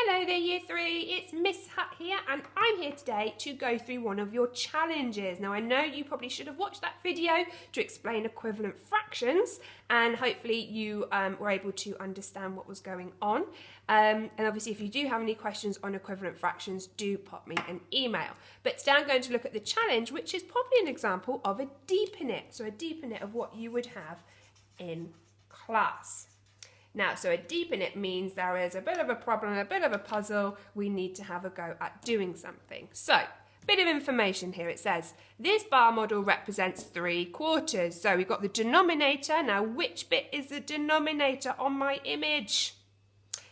Hello there Year 3, it's Miss Hutt here and I'm here today to go through one of your challenges. Now I know you probably should have watched that video to explain equivalent fractions and hopefully you were able to understand what was going on. And obviously if you do have any questions on equivalent fractions, do pop me an email. But today I'm going to look at the challenge, which is probably an example of a deepen it. So a deepen it of what you would have in class. Now, so a deepen it means there is a bit of a problem, a bit of a puzzle. We need to have a go at doing something. So, bit of information here. It says, this bar model represents 3/4. So we've got the denominator. Now, which bit is the denominator on my image?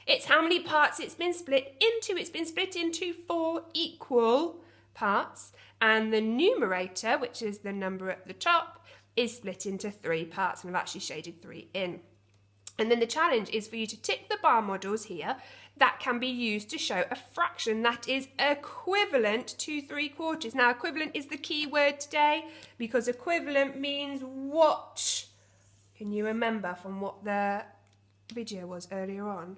It's how many parts it's been split into. It's been split into 4 equal parts. And the numerator, which is the number at the top, is split into 3 parts. And I've actually shaded 3 in. And then the challenge is for you to tick the bar models here that can be used to show a fraction that is equivalent to 3/4. Now, equivalent is the key word today because equivalent means what? Can you remember from what the video was earlier on?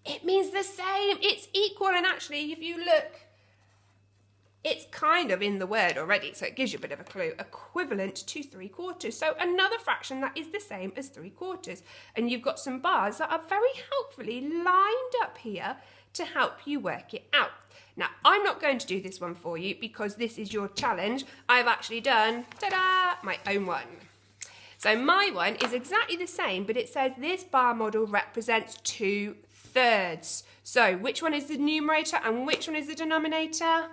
It means the same. It's equal. And actually, if you look, it's kind of in the word already, so it gives you a bit of a clue. Equivalent to 3/4. So another fraction that is the same as 3/4. And you've got some bars that are very helpfully lined up here to help you work it out. Now, I'm not going to do this one for you because this is your challenge. I've actually done, ta-da, my own one. So my one is exactly the same, but it says this bar model represents 2/3. So which one is the numerator and which one is the denominator?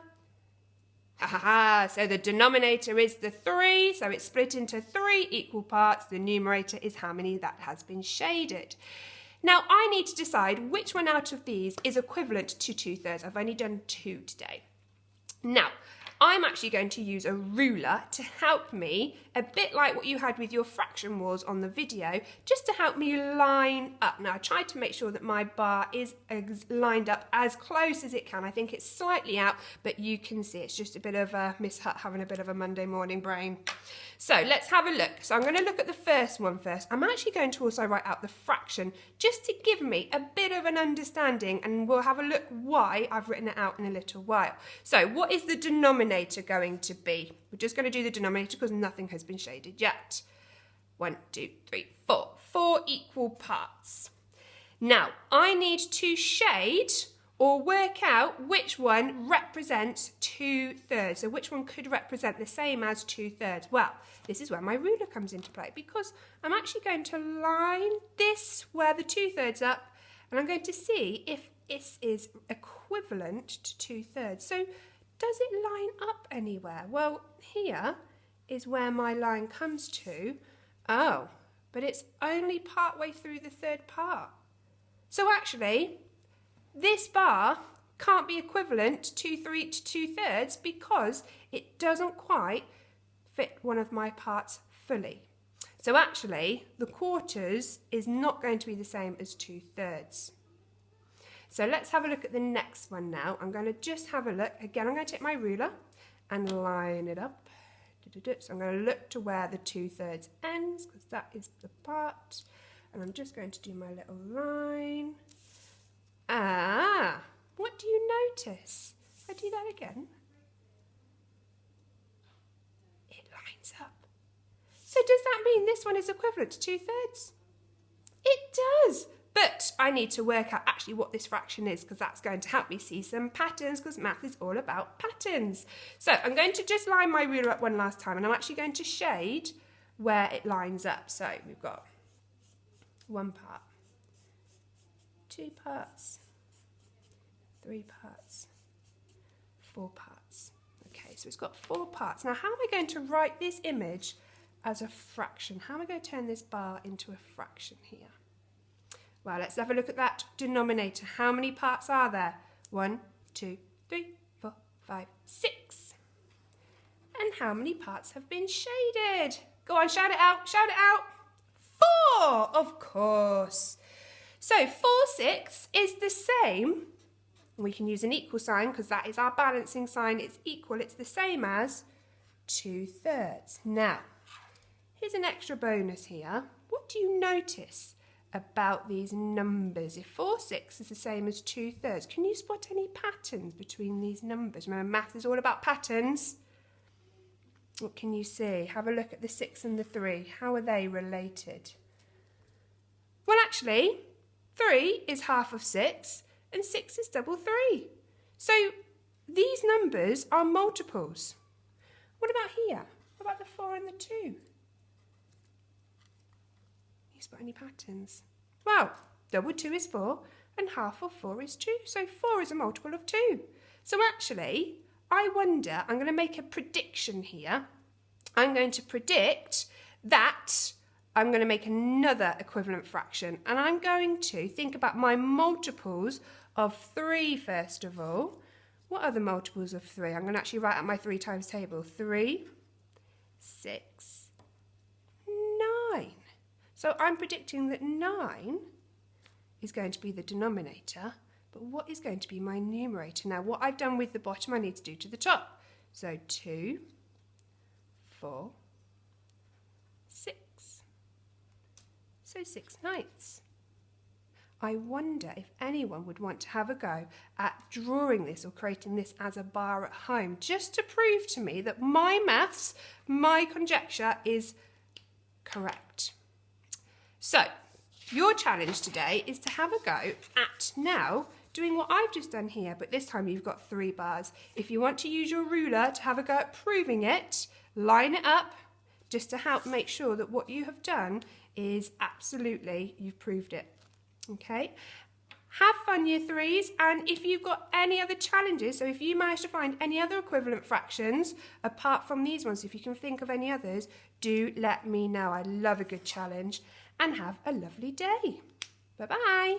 So the denominator is the 3, so it's split into 3 equal parts. The numerator is how many that has been shaded. Now I need to decide which one out of these is equivalent to 2/3. I've only done 2 today. Now, I'm actually going to use a ruler to help me, a bit like what you had with your fraction wars on the video, just to help me line up. Now, I tried to make sure that my bar is lined up as close as it can. I think it's slightly out, but you can see it's just a bit of a Miss Hutt having a bit of a Monday morning brain. So let's have a look. So I'm going to look at the first one first. I'm actually going to also write out the fraction just to give me a bit of an understanding, and we'll have a look why I've written it out in a little while. So what is the denominator going to be? We're just going to do the denominator because nothing has been shaded yet. 1, 2, 3, 4. 4 equal parts. Now, I need to shade or work out which one represents 2/3. So which one could represent the same as 2/3? Well, this is where my ruler comes into play because I'm actually going to line this where the 2/3 up and I'm going to see if this is equivalent to 2/3. So does it line up anywhere? Well, here is where my line comes to. Oh, but it's only part way through the 3rd part. So actually, this bar can't be equivalent to 2/3 because it doesn't quite fit one of my parts fully. So actually, the quarters is not going to be the same as 2/3. So let's have a look at the next one now. I'm going to just have a look. Again, I'm going to take my ruler and line it up. So I'm going to look to where the 2/3 ends because that is the part. And I'm just going to do my little line. Ah, what do you notice? If I do that again, it lines up. So does that mean this one is equivalent to 2/3? It does, but I need to work out actually what this fraction is because that's going to help me see some patterns because math is all about patterns. So I'm going to just line my ruler up one last time and I'm actually going to shade where it lines up. So we've got 1 part. 2 parts, 3 parts, 4 parts. Okay, so it's got 4 parts. Now, how am I going to write this image as a fraction? How am I going to turn this bar into a fraction here? Well, let's have a look at that denominator. How many parts are there? 1, 2, 3, 4, 5, 6. And how many parts have been shaded? Go on, shout it out, shout it out. 4, of course. So 4/6 is the same. We can use an equal sign because that is our balancing sign. It's equal. It's the same as 2/3. Now, here's an extra bonus here. What do you notice about these numbers? If 4/6 is the same as 2/3, can you spot any patterns between these numbers? Remember, math is all about patterns. What can you see? Have a look at the 6 and the 3. How are they related? Well, actually, 3 is half of 6 and 6 is double 3. So these numbers are multiples. What about here? What about the 4 and the 2? You spot any patterns? Well, double 2 is 4 and half of 4 is 2. So 4 is a multiple of 2. So actually, I wonder, I'm going to make a prediction here. I'm going to predict that I'm going to make another equivalent fraction, and I'm going to think about my multiples of 3 first of all. What are the multiples of 3? I'm going to actually write out my 3 times table. 3, 6, 9. So I'm predicting that 9 is going to be the denominator, but what is going to be my numerator? Now, what I've done with the bottom, I need to do to the top. So 2, 4, 6. So 6/9. I wonder if anyone would want to have a go at drawing this or creating this as a bar at home, just to prove to me that my maths, my conjecture is correct. So, your challenge today is to have a go at now doing what I've just done here, but this time you've got 3 bars. If you want to use your ruler to have a go at proving it, line it up just to help make sure that what you have done is absolutely, you've proved it. Okay? Have fun, year 3s, and if you've got any other challenges, so if you manage to find any other equivalent fractions apart from these ones, if you can think of any others, do let me know. I love a good challenge, and have a lovely day. Bye-bye.